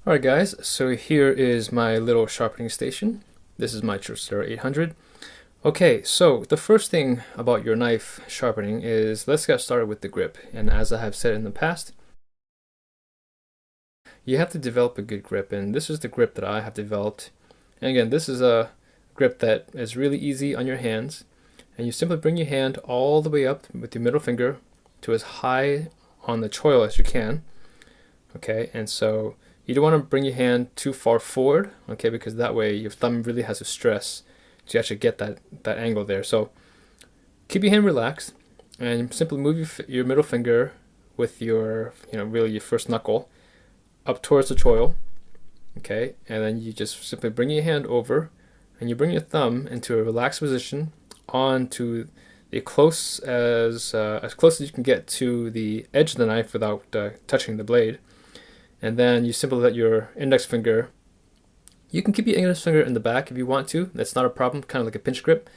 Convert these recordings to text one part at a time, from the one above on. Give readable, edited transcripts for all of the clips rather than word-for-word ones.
Alright guys, so here is my little sharpening station. This is my Churchster 800. Okay, so the first thing about your knife sharpening is let's get started with the grip. And as I have said in the past, you have to develop a good grip, and this is the grip that I have developed. And again, this is a grip that is really easy on your hands, and you simply bring your hand all the way up with your middle finger to as high on the choil as you can. Okay, and so you don't want to bring your hand too far forward, okay, because that way your thumb really has to stress to actually get that angle there. So keep your hand relaxed and simply move your middle finger with your, really your first knuckle up towards the choil, okay, and then you just simply bring your hand over and you bring your thumb into a relaxed position onto the close as you can get to the edge of the knife without touching the blade. And then you simply let your index finger, you can keep your index finger in the back if you want to, that's not a problem, kind of like a pinch grip.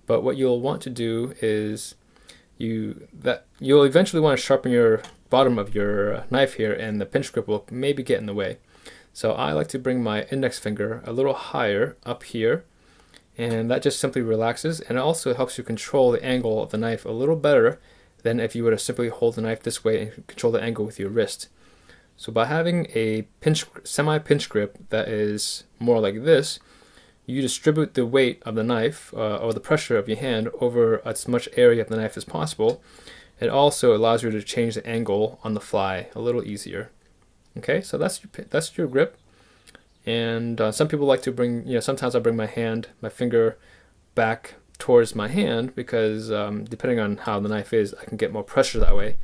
But what you'll want to do is you'll eventually want to sharpen your bottom of your knife here, and the pinch grip will maybe get in the way. So I like to bring my index finger a little higher up here, and that just simply relaxes, and it also helps you control the angle of the knife a little better than if you were to simply hold the knife this way and control the angle with your wrist. So by having a semi-pinch grip that is more like this, you distribute the weight of the knife or the pressure of your hand over as much area of the knife as possible. It also allows you to change the angle on the fly a little easier. Okay, so that's your grip. And some people like to bring, sometimes I bring my finger back towards my hand because depending on how the knife is, I can get more pressure that way.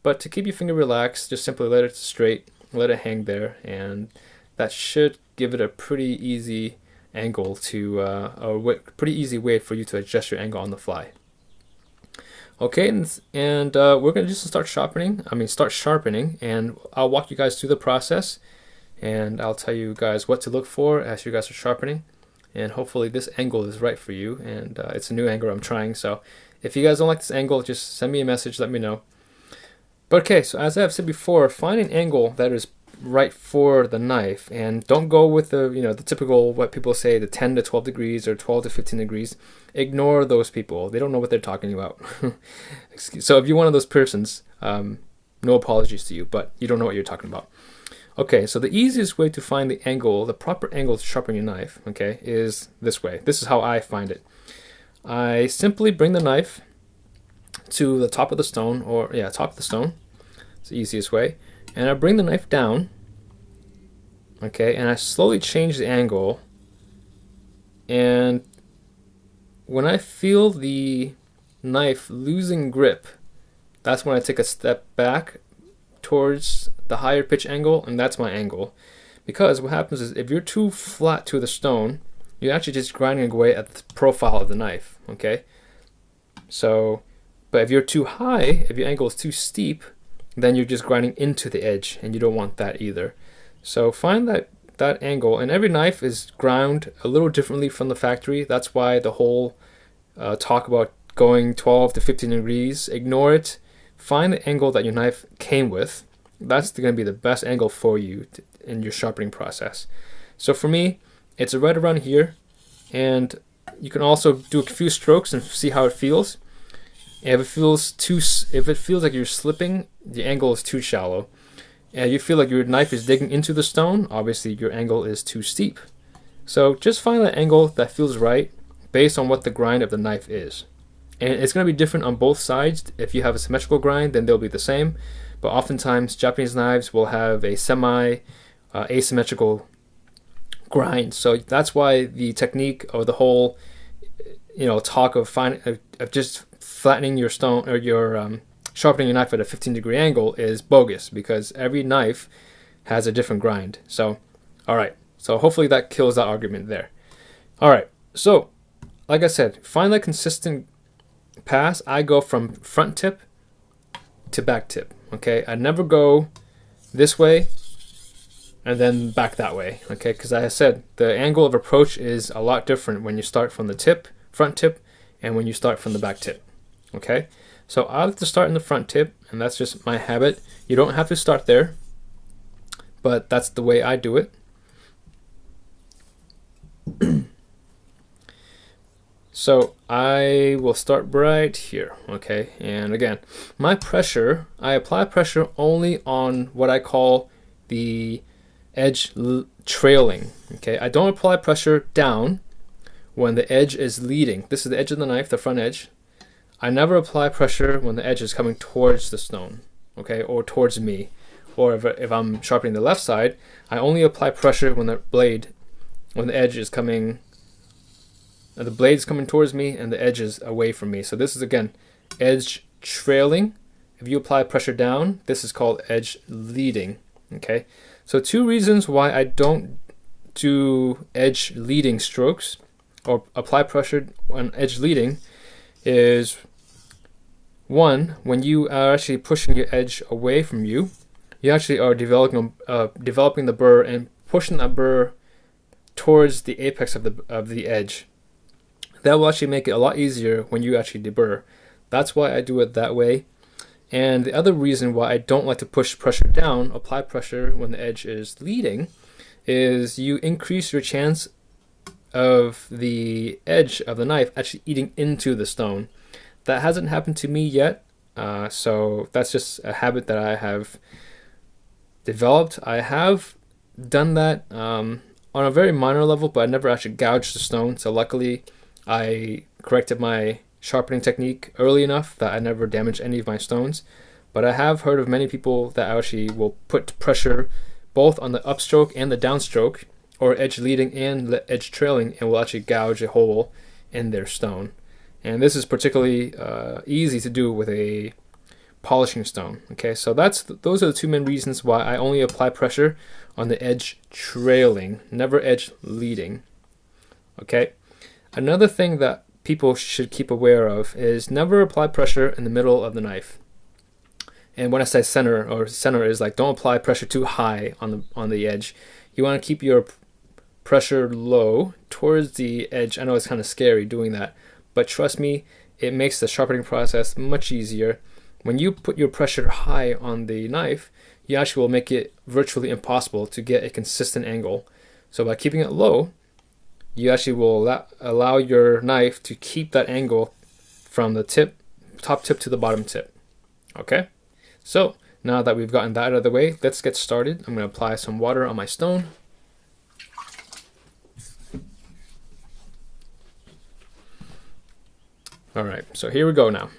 But to keep your finger relaxed, just simply let it straight, let it hang there, and that should give it a pretty easy angle to, pretty easy way for you to adjust your angle on the fly. Okay, and we're going to just start sharpening, and I'll walk you guys through the process, and I'll tell you guys what to look for as you guys are sharpening, and hopefully this angle is right for you, and it's a new angle I'm trying, so if you guys don't like this angle, just send me a message, let me know. But okay, so as I've said before, find an angle that is right for the knife, and don't go with the typical, what people say, the 10 to 12 degrees or 12 to 15 degrees. Ignore those people. They don't know what they're talking about. So if you're one of those persons, no apologies to you, but you don't know what you're talking about. Okay, so the easiest way to find the angle, the proper angle to sharpen your knife, okay, is this way. This is how I find it. I simply bring the knife to the top of the stone, top of the stone. It's the easiest way. And I bring the knife down, okay, and I slowly change the angle. And when I feel the knife losing grip, that's when I take a step back towards the higher pitch angle, and that's my angle. Because what happens is if you're too flat to the stone, you're actually just grinding away at the profile of the knife, okay? So, but if you're too high, if your angle is too steep, then you're just grinding into the edge, and you don't want that either. So find that angle, and every knife is ground a little differently from the factory. That's why the whole talk about going 12 to 15 degrees, ignore it. Find the angle that your knife came with. That's going to be the best angle for you in your sharpening process. So for me, it's right around here, and you can also do a few strokes and see how it feels. If it feels like you're slipping, the angle is too shallow. And you feel like your knife is digging into the stone, obviously your angle is too steep. So just find that angle that feels right based on what the grind of the knife is. And it's going to be different on both sides. If you have a symmetrical grind, then they'll be the same. But oftentimes Japanese knives will have a asymmetrical grind. So that's why the technique or the whole talk of just flattening your stone or your sharpening your knife at a 15-degree angle is bogus, because every knife has a different grind. So, all right. So hopefully that kills that argument there. All right. So, like I said, find that consistent pass. I go from front tip to back tip. Okay. I never go this way and then back that way. Okay. Because as I said, the angle of approach is a lot different when you start from the front tip, and when you start from the back tip. Okay, so I like to start in the front tip, and that's just my habit. You don't have to start there, but that's the way I do it. So I will start right here, okay? And again, my pressure, I apply pressure only on what I call the edge trailing, okay? I don't apply pressure down when the edge is leading. This is the edge of the knife, the front edge. I never apply pressure when the edge is coming towards the stone, okay, or towards me. Or if I'm sharpening the left side, I only apply pressure when the edge is coming, the blade is coming towards me and the edge is away from me. So this is, again, edge trailing. If you apply pressure down, this is called edge leading, okay? So two reasons why I don't do edge leading strokes or apply pressure on edge leading is, one, when you are actually pushing your edge away from you, you actually are developing the burr and pushing that burr towards the apex of the edge. That will actually make it a lot easier when you actually deburr. That's why I do it that way. And the other reason why I don't like to push pressure down, apply pressure when the edge is leading, is you increase your chance of the edge of the knife actually eating into the stone. That hasn't happened to me yet, so that's just a habit that I have developed. I have done that on a very minor level, but I never actually gouged the stone. So luckily, I corrected my sharpening technique early enough that I never damaged any of my stones. But I have heard of many people that actually will put pressure both on the upstroke and the downstroke, or edge leading and edge trailing, and will actually gouge a hole in their stone. And this is particularly easy to do with a polishing stone. Okay, so those are the two main reasons why I only apply pressure on the edge trailing, never edge leading. Okay, another thing that people should keep aware of is never apply pressure in the middle of the knife. And when I say center is like, don't apply pressure too high on the edge. You want to keep your pressure low towards the edge. I know it's kind of scary doing that, but trust me, it makes the sharpening process much easier. When you put your pressure high on the knife, you actually will make it virtually impossible to get a consistent angle. So by keeping it low, you actually will allow your knife to keep that angle from the top tip to the bottom tip. Okay? So now that we've gotten that out of the way, let's get started. I'm going to apply some water on my stone. All right, so here we go now.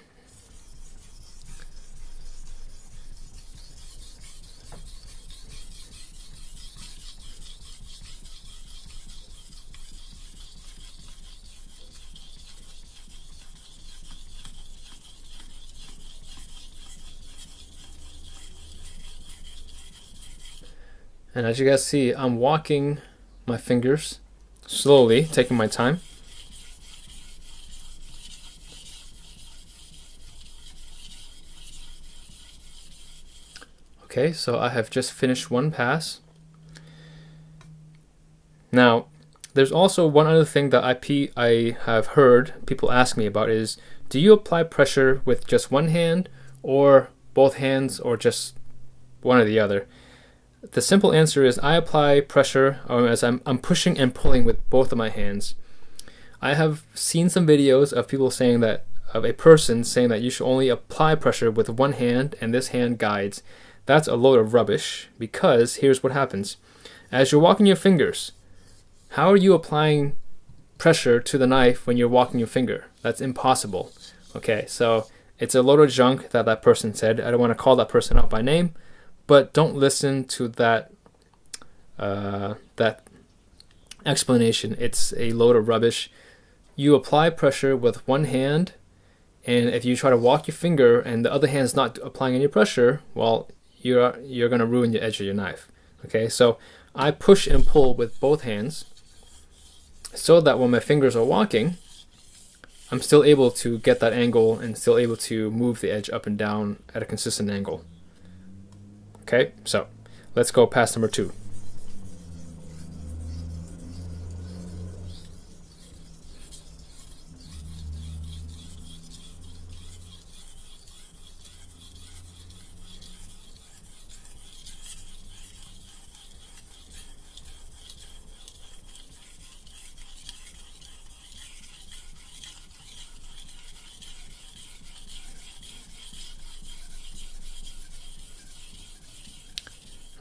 And as you guys see, I'm walking my fingers slowly, taking my time. Okay, so I have just finished one pass. Now, there's also one other thing that I have heard people ask me about is, do you apply pressure with just one hand or both hands or just one or the other? The simple answer is I apply pressure as I'm pushing and pulling with both of my hands. I have seen some videos of people saying that, of a person saying that you should only apply pressure with one hand and this hand guides. That's a load of rubbish, because here's what happens. As you're walking your fingers, how are you applying pressure to the knife when you're walking your finger? That's impossible. Okay, so it's a load of junk that person said. I don't want to call that person out by name, but don't listen to that explanation. It's a load of rubbish. You apply pressure with one hand, and if you try to walk your finger and the other hand's not applying any pressure, well, you're going to ruin the edge of your knife. Okay, so I push and pull with both hands so that when my fingers are walking, I'm still able to get that angle and still able to move the edge up and down at a consistent angle. Okay, so let's go pass number 2.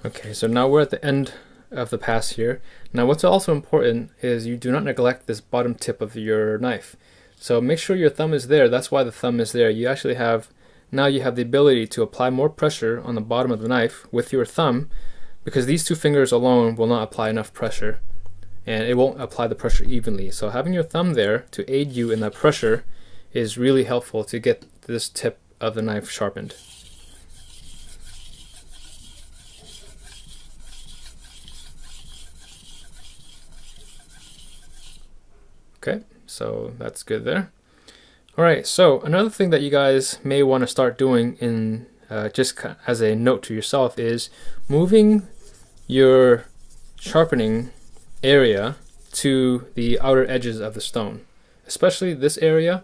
Okay, so now we're at the end of the pass here. Now what's also important is you do not neglect this bottom tip of your knife. So make sure your thumb is there. That's why the thumb is there. You actually have, now you have the ability to apply more pressure on the bottom of the knife with your thumb, because these two fingers alone will not apply enough pressure, and it won't apply the pressure evenly. So having your thumb there to aid you in that pressure is really helpful to get this tip of the knife sharpened. Okay, so that's good there. Alright, so another thing that you guys may want to start doing in just as a note to yourself is moving your sharpening area to the outer edges of the stone, especially this area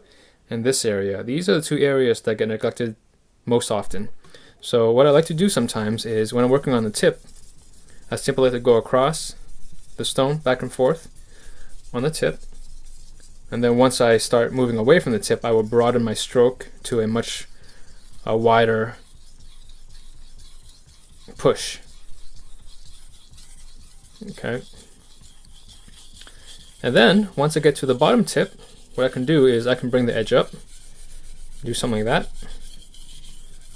and this area. These are the two areas that get neglected most often. So what I like to do sometimes is when I'm working on the tip, I simply like to go across the stone back and forth on the tip. And then once I start moving away from the tip, I will broaden my stroke to a much wider push. Okay. And then once I get to the bottom tip, what I can do is I can bring the edge up, do something like that,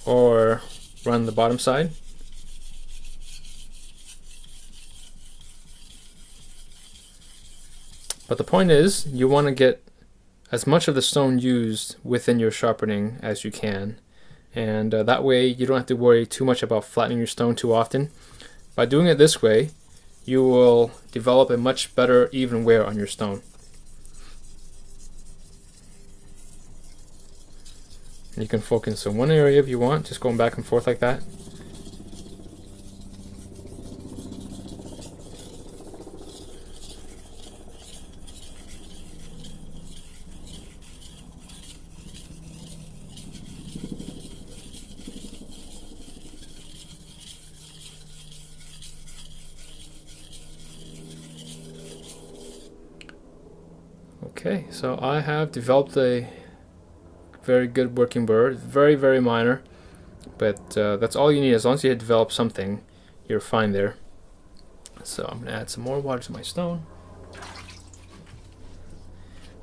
or run the bottom side. But the point is, you want to get as much of the stone used within your sharpening as you can. And that way you don't have to worry too much about flattening your stone too often. By doing it this way, you will develop a much better even wear on your stone. You can focus on one area if you want, just going back and forth like that. Okay, so I have developed a very good working burr. It's very, very minor, but that's all you need. As long as you develop something, you're fine there. So I'm going to add some more water to my stone.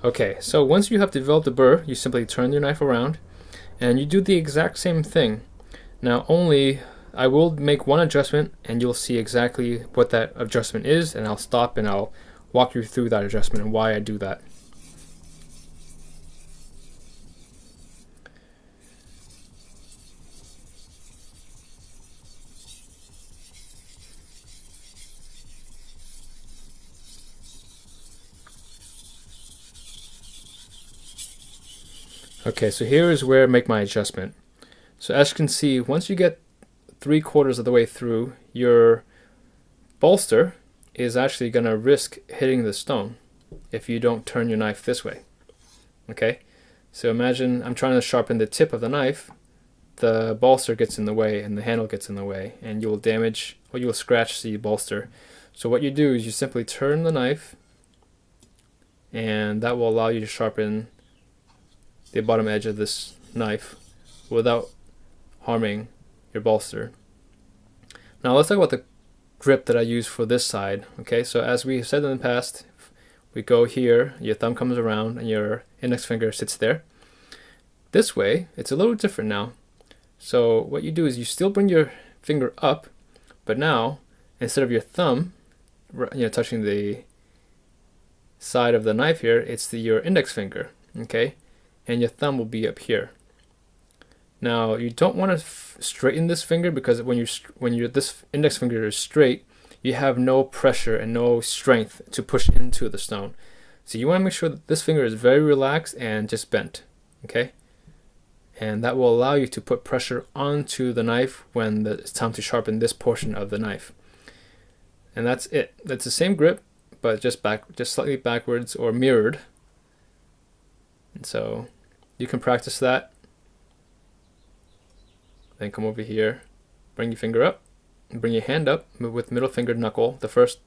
Okay, so once you have developed a burr, you simply turn your knife around and you do the exact same thing. Now only I will make one adjustment and you'll see exactly what that adjustment is, and I'll stop and I'll walk you through that adjustment and why I do that. Okay, so here is where I make my adjustment. So as you can see, once you get 3/4 of the way through, your bolster is actually going to risk hitting the stone if you don't turn your knife this way. Okay, so imagine I'm trying to sharpen the tip of the knife, the bolster gets in the way and the handle gets in the way, and you will damage, or you will scratch the bolster. So what you do is you simply turn the knife, and that will allow you to sharpen the bottom edge of this knife without harming your bolster. Now let's talk about the grip that I use for this side. Okay, so as we said in the past, we go here, your thumb comes around and your index finger sits there. This way, it's a little different now. So what you do is you still bring your finger up, but now instead of your thumb, touching the side of the knife here, it's your index finger. Okay, and your thumb will be up here. Now you don't want to straighten this finger, because when this index finger is straight, you have no pressure and no strength to push into the stone. So you want to make sure that this finger is very relaxed and just bent. Okay, and that will allow you to put pressure onto the knife when it's time to sharpen this portion of the knife. And that's it. That's the same grip, but just slightly backwards or mirrored. And so you can practice that. Then come over here, bring your finger up, and bring your hand up with middle finger knuckle, the first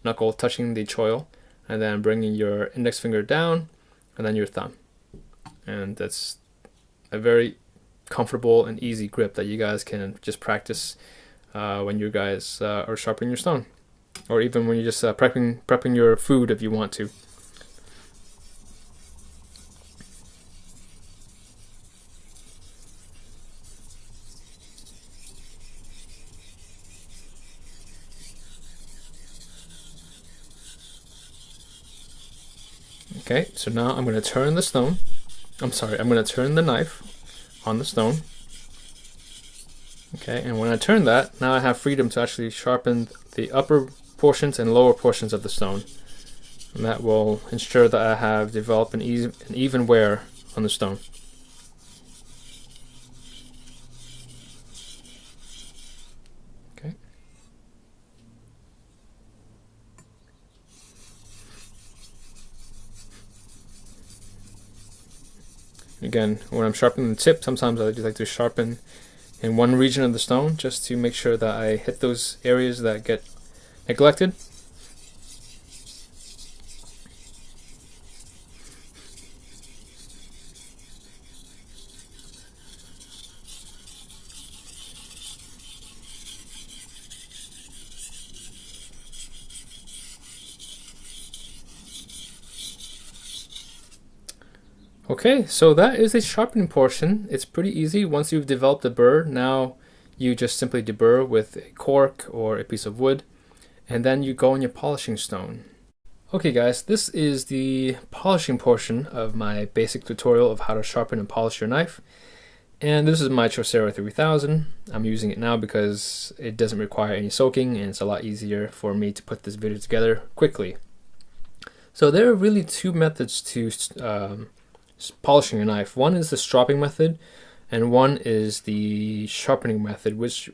knuckle touching the choil, and then bringing your index finger down, and then your thumb. And that's a very comfortable and easy grip that you guys can just practice when you guys are sharpening your stone, or even when you're just prepping your food if you want to. Okay, so now I'm going to turn the stone. I'm going to turn the knife on the stone. Okay, and when I turn that, now I have freedom to actually sharpen the upper portions and lower portions of the stone. And that will ensure that I have developed an even wear on the stone. Okay. Again, when I'm sharpening the tip, sometimes I just like to sharpen in one region of the stone just to make sure that I hit those areas that get neglected. Okay, so that is the sharpening portion. It's pretty easy. Once you've developed the burr, now you just simply deburr with a cork or a piece of wood, and then you go on your polishing stone. Okay guys, this is the polishing portion of my basic tutorial of how to sharpen and polish your knife. And this is my Chocera 3000. I'm using it now because it doesn't require any soaking and it's a lot easier for me to put this video together quickly. So there are really two methods to polishing your knife. One is the stropping method, and one is the sharpening method, which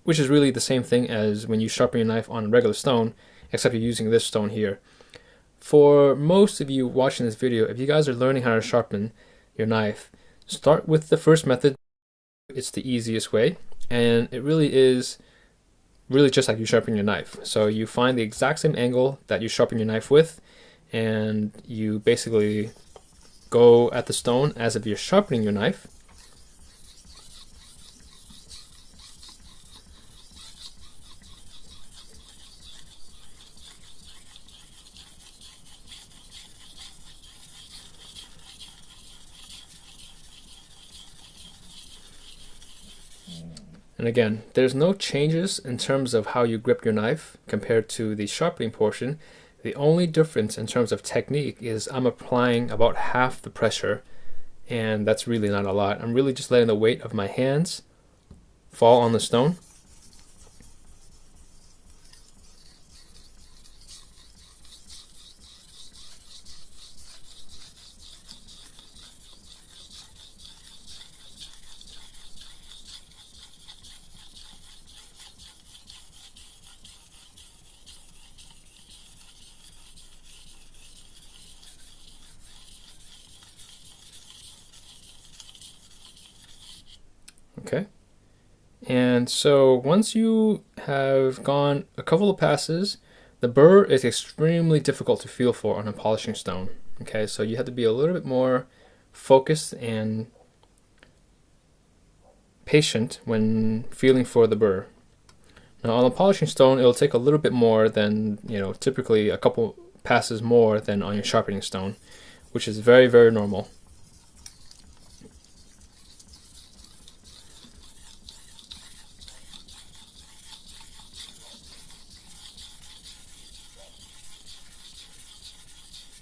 is really the same thing as when you sharpen your knife on a regular stone, except you're using this stone here. For most of you watching this video, if you guys are learning how to sharpen your knife, start with the first method. It's the easiest way, and it really is just like you sharpen your knife. So you find the exact same angle that you sharpen your knife with, and you basically go at the stone as if you're sharpening your knife. And again, there's no changes in terms of how you grip your knife compared to the sharpening portion. The only difference in terms of technique is I'm applying about half the pressure, and that's really not a lot. I'm really just letting the weight of my hands fall on the stone. Okay, and so once you have gone a couple of passes, the burr is extremely difficult to feel for on a polishing stone. Okay, so you have to be a little bit more focused and patient when feeling for the burr. Now on a polishing stone, it'll take a little bit more than, typically a couple passes more than on your sharpening stone, which is very, very normal.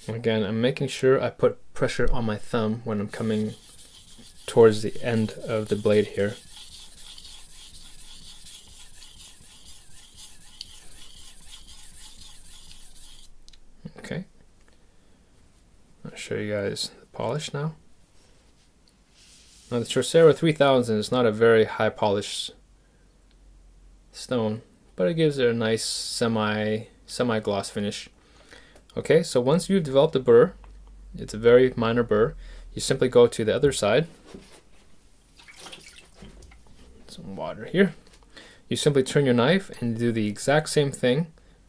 Again, I'm making sure I put pressure on my thumb when I'm coming towards the end of the blade here. Okay. I'll show you guys the polish now. Now the Chocera 3000 is not a very high polish stone, but it gives it a nice semi-gloss finish. Okay, so once you've developed the burr, it's a very minor burr, you simply go to the other side. Some water here. You simply turn your knife and do the exact same thing.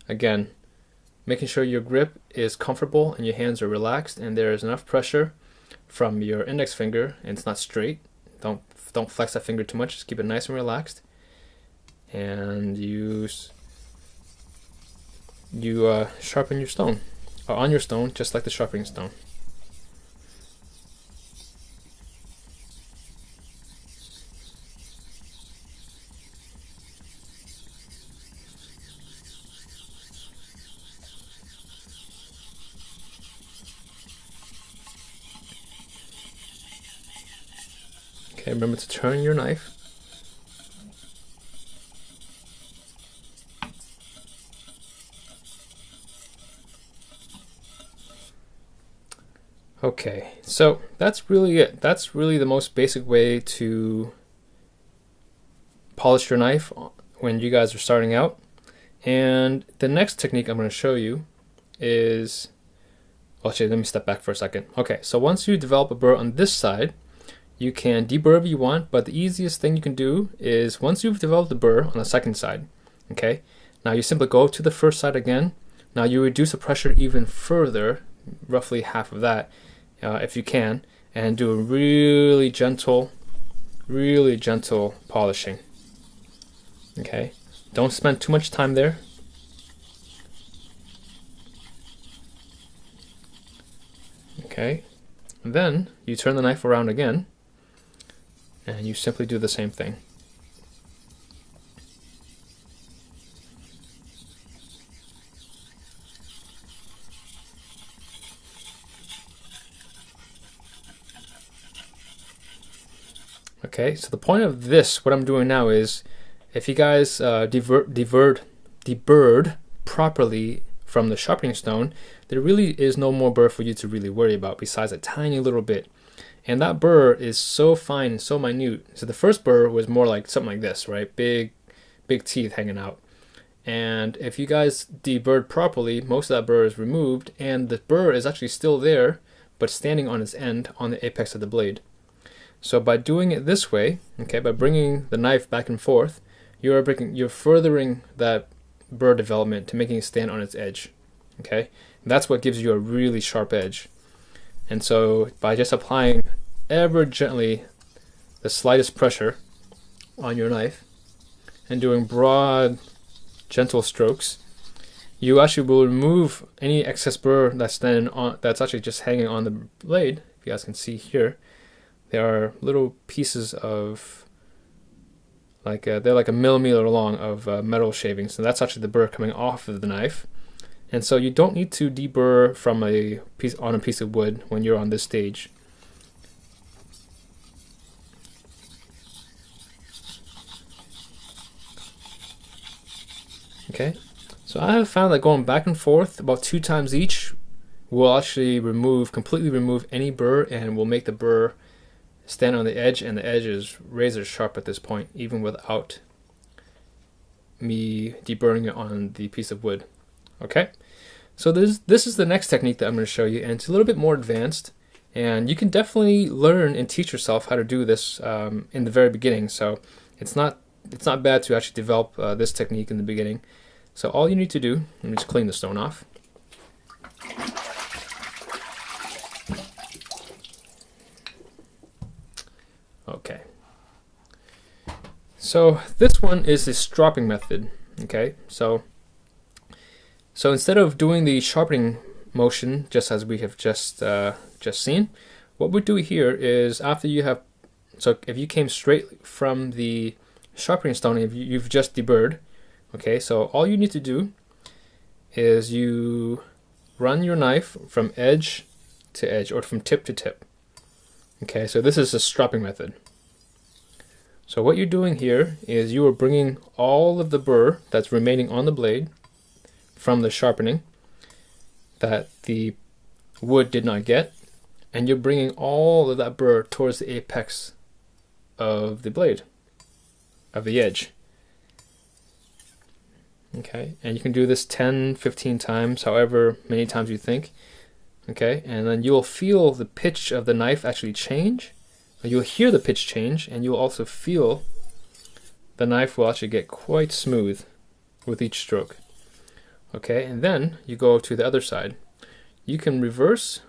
Again, making sure your grip is comfortable and your hands are relaxed and there is enough pressure from your index finger and it's not straight. Don't flex that finger too much, just keep it nice and relaxed. and you sharpen your stone, or on your stone, just like the sharpening stone. Okay, remember to turn your knife. Okay, so that's really it. That's really the most basic way to polish your knife when you guys are starting out. And the next technique I'm going to show you is, well, actually, let me step back for a second. Okay, so once you develop a burr on this side, you can deburr if you want, but the easiest thing you can do is once you've developed the burr on the second side, okay, now you simply go to the first side again. Now you reduce the pressure even further, roughly half of that, if you can, and do a really gentle polishing. Okay, don't spend too much time there. Okay, and then you turn the knife around again, and you simply do the same thing. Okay, so the point of this, what I'm doing now is, if you guys deburred properly from the sharpening stone, there really is no more burr for you to really worry about besides a tiny little bit. And that burr is so fine and so minute. So the first burr was more like something like this, right? Big teeth hanging out. And if you guys deburred properly, most of that burr is removed, and the burr is actually still there, but standing on its end on the apex of the blade. So by doing it this way, okay, by bringing the knife back and forth, you're furthering that burr development to making it stand on its edge. Okay, and that's what gives you a really sharp edge. And so by just applying ever gently the slightest pressure on your knife and doing broad, gentle strokes, you actually will remove any excess burr that's actually just hanging on the blade. If you guys can see here, there are little pieces of they're like a millimeter long of metal shavings, so that's actually the burr coming off of the knife. And so you don't need to deburr from a piece of wood when you're on this stage. Okay, so I have found that going back and forth about 2 times each will actually completely remove any burr, and will make the burr stand on the edge, and the edge is razor sharp at this point, even without me deburring it on the piece of wood. Okay, so this is the next technique that I'm going to show you, and it's a little bit more advanced, and you can definitely learn and teach yourself how to do this in the very beginning. So it's not bad to actually develop this technique in the beginning. So all you need to do, let me just clean the stone off. Okay, so this one is the stropping method. Okay, so instead of doing the sharpening motion just as we have just seen, what we do here is, after you have, so if you came straight from the sharpening stone, if you've just deburred, okay, so all you need to do is you run your knife from edge to edge, or from tip to tip. Okay, so this is the stropping method. So what you're doing here is you are bringing all of the burr that's remaining on the blade from the sharpening that the wood did not get, and you're bringing all of that burr towards the apex of the blade, of the edge. Okay, and you can do this 10, 15 times, however many times you think. Okay, and then you'll feel the pitch of the knife actually change. You'll hear the pitch change, and you'll also feel the knife will actually get quite smooth with each stroke. Okay, and then you go to the other side. You can reverse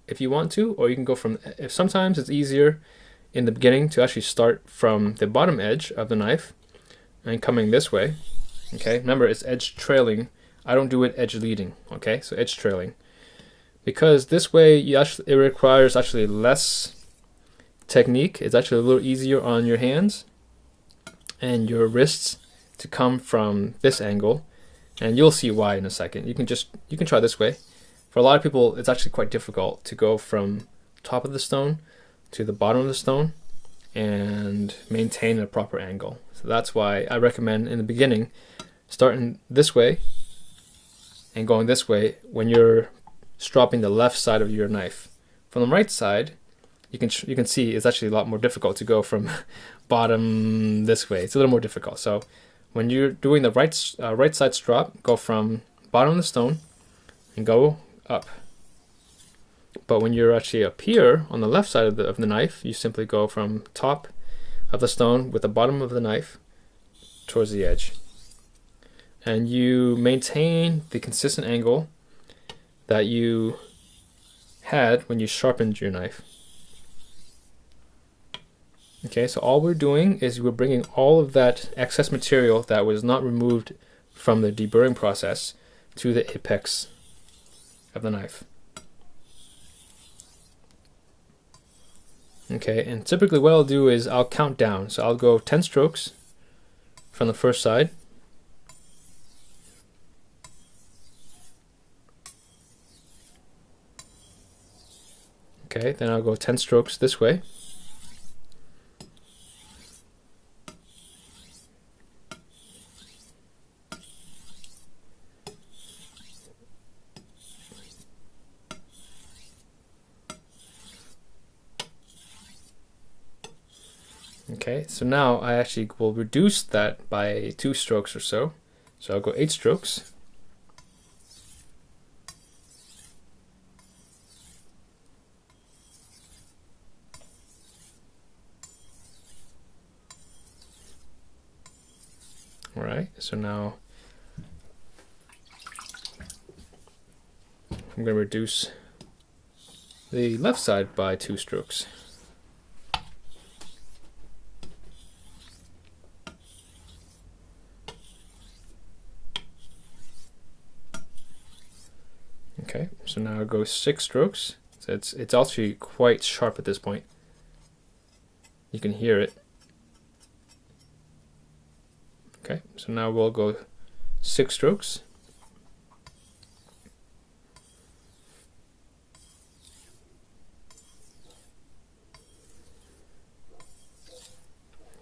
if you want to, or you can go from, if sometimes it's easier in the beginning to actually start from the bottom edge of the knife and coming this way. Okay, remember it's edge trailing. I don't do it edge leading. Okay, so edge trailing, because this way it requires actually less technique. It's actually a little easier on your hands and your wrists to come from this angle, and you'll see why in a second. You can try this way. For a lot of people, it's actually quite difficult to go from top of the stone to the bottom of the stone and maintain a proper angle. So that's why I recommend in the beginning starting this way and going this way when you're stropping the left side of your knife. From the right side, you can see it's actually a lot more difficult to go from bottom this way. It's a little more difficult. So when you're doing the right side strop, go from bottom of the stone and go up. But when you're actually up here on the left side of the knife, you simply go from top of the stone with the bottom of the knife towards the edge. And you maintain the consistent angle that you had when you sharpened your knife. Okay, so all we're doing is we're bringing all of that excess material that was not removed from the deburring process to the apex of the knife. Okay, and typically what I'll do is I'll count down. So I'll go 10 strokes from the first side. Okay, then I'll go 10 strokes this way. Okay, so now I actually will reduce that by 2 strokes or so. So I'll go 8 strokes. All right, so now I'm going to reduce the left side by 2 strokes. Okay, so now I'll go 6 strokes. So it's actually quite sharp at this point. You can hear it. Okay, so now we'll go 6 strokes.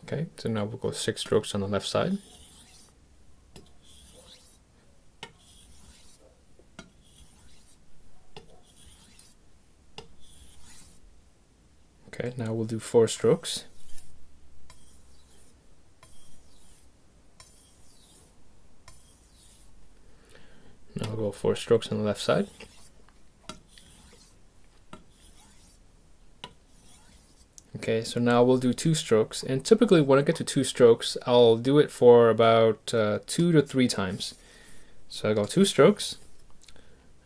Okay, so now we'll go 6 strokes on the left side. Okay, now we'll do 4 strokes. Now we'll go 4 strokes on the left side. Okay, so now we'll do 2 strokes, and typically when I get to 2 strokes, I'll do it for about 2 to 3 times. So I go 2 strokes,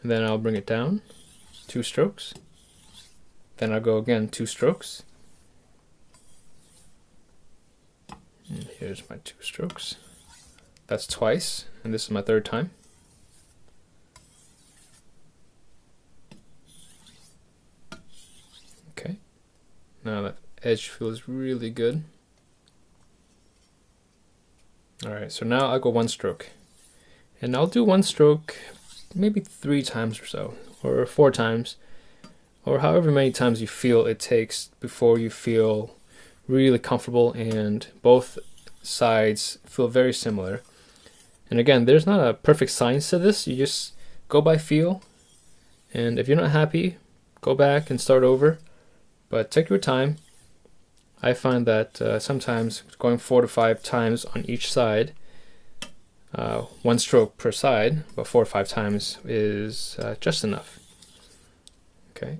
and then I'll bring it down, 2 strokes, then I'll go again 2 strokes, and here's my 2 strokes. That's twice, and this is my 3rd time. Okay, now that edge feels really good. Alright, so now I'll go 1 stroke. And I'll do 1 stroke maybe 3 times or so, or 4 times, or however many times you feel it takes before you feel really comfortable and both sides feel very similar. And again, there's not a perfect science to this. You just go by feel, and if you're not happy, go back and start over. But take your time. I find that sometimes going 4 to 5 times on each side, 1 stroke per side, but 4 or 5 times is just enough. Okay.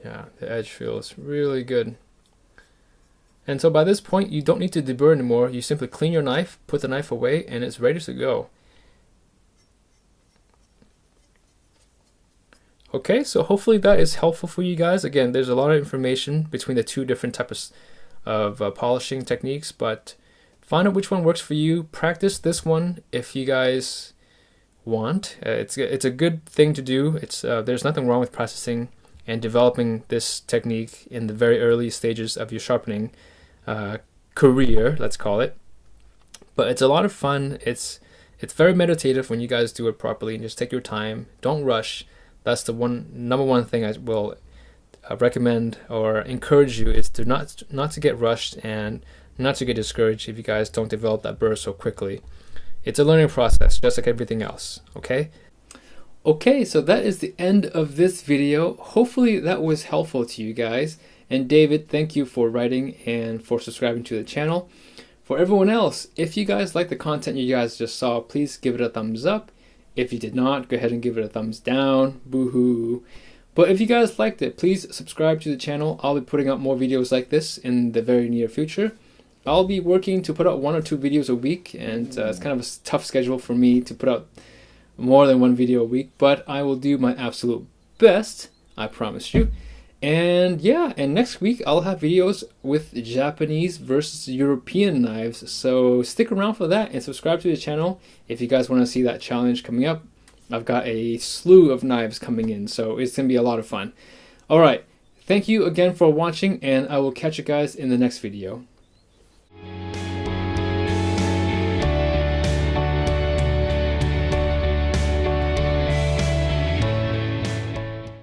Yeah, the edge feels really good. And so by this point, you don't need to deburr anymore. You simply clean your knife, put the knife away, and it's ready to go. Okay, so hopefully that is helpful for you guys. Again, there's a lot of information between the 2 different types of polishing techniques, but find out which one works for you. Practice this one if you guys want. It's a good thing to do. There's nothing wrong with practicing and developing this technique in the very early stages of your sharpening career, let's call it. But it's a lot of fun. It's very meditative when you guys do it properly, and just take your time. Don't rush. That's the number one thing I will recommend or encourage you, is to not to get rushed and not to get discouraged if you guys don't develop that burr so quickly. It's a learning process, just like everything else, okay? Okay, so that is the end of this video. Hopefully that was helpful to you guys. And David, thank you for writing and for subscribing to the channel. For everyone else, if you guys like the content you guys just saw, please give it a thumbs up. If you did not, go ahead and give it a thumbs down. Boo-hoo. But if you guys liked it, please subscribe to the channel. I'll be putting out more videos like this in the very near future. I'll be working to put out 1 or 2 videos a week, and it's kind of a tough schedule for me to put out more than 1 video a week, but I will do my absolute best, I promise you. And yeah, and next week I'll have videos with Japanese versus European knives, so stick around for that and subscribe to the channel if you guys want to see that challenge coming up. I've got a slew of knives coming in, so it's going to be a lot of fun. Alright, thank you again for watching, and I will catch you guys in the next video.